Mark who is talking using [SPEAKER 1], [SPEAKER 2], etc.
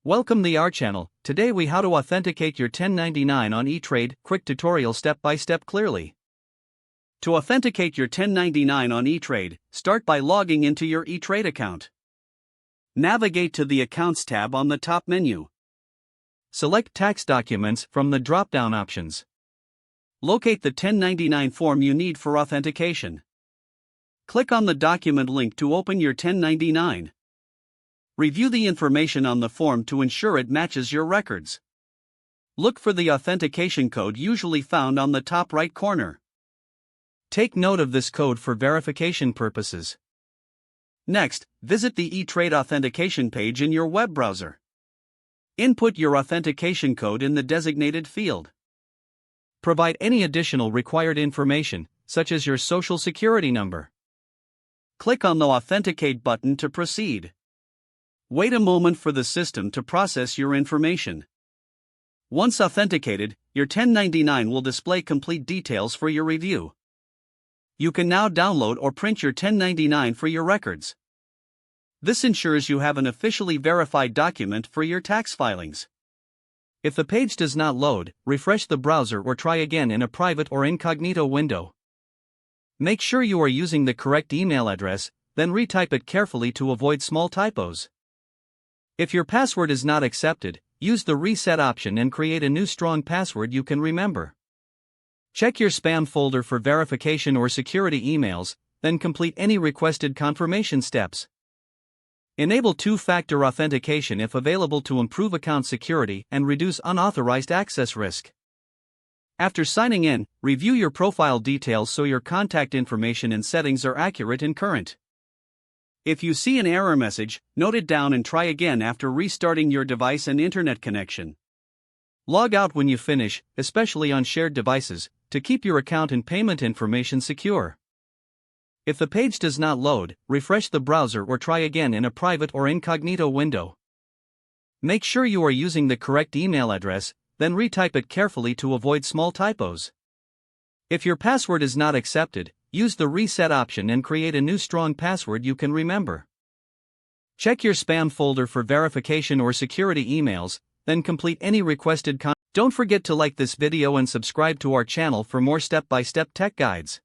[SPEAKER 1] Welcome to our channel. Today we how to authenticate your 1099 on eTrade, quick tutorial step by step clearly. To authenticate your 1099 on eTrade, start by logging into your eTrade account. Navigate to the Accounts tab on the top menu. Select Tax Documents from the drop-down options. Locate the 1099 form you need for authentication. Click on the document link to open your 1099. Review the information on the form to ensure it matches your records. Look for the authentication code usually found on the top right corner. Take note of this code for verification purposes. Next, visit the eTrade authentication page in your web browser. Input your authentication code in the designated field. Provide any additional required information, such as your social security number. Click on the Authenticate button to proceed. Wait a moment for the system to process your information. Once authenticated, your 1099 will display complete details for your review. You can now download or print your 1099 for your records. This ensures you have an officially verified document for your tax filings. If the page does not load, refresh the browser or try again in a private or incognito window. Make sure you are using the correct email address, then retype it carefully to avoid small typos. If your password is not accepted, use the reset option and create a new strong password you can remember. Check your spam folder for verification or security emails, then complete any requested confirmation steps. Enable two-factor authentication if available to improve account security and reduce unauthorized access risk. After signing in, review your profile details so your contact information and settings are accurate and current. If you see an error message, note it down and try again after restarting your device and internet connection. Log out when you finish, especially on shared devices, to keep your account and payment information secure. If the page does not load, refresh the browser or try again in a private or incognito window. Make sure you are using the correct email address, then retype it carefully to avoid small typos. If your password is not accepted, use the reset option and create a new strong password you can remember. Check your spam folder for verification or security emails, then complete any requested content. Don't forget to like this video and subscribe to our channel for more step-by-step tech guides.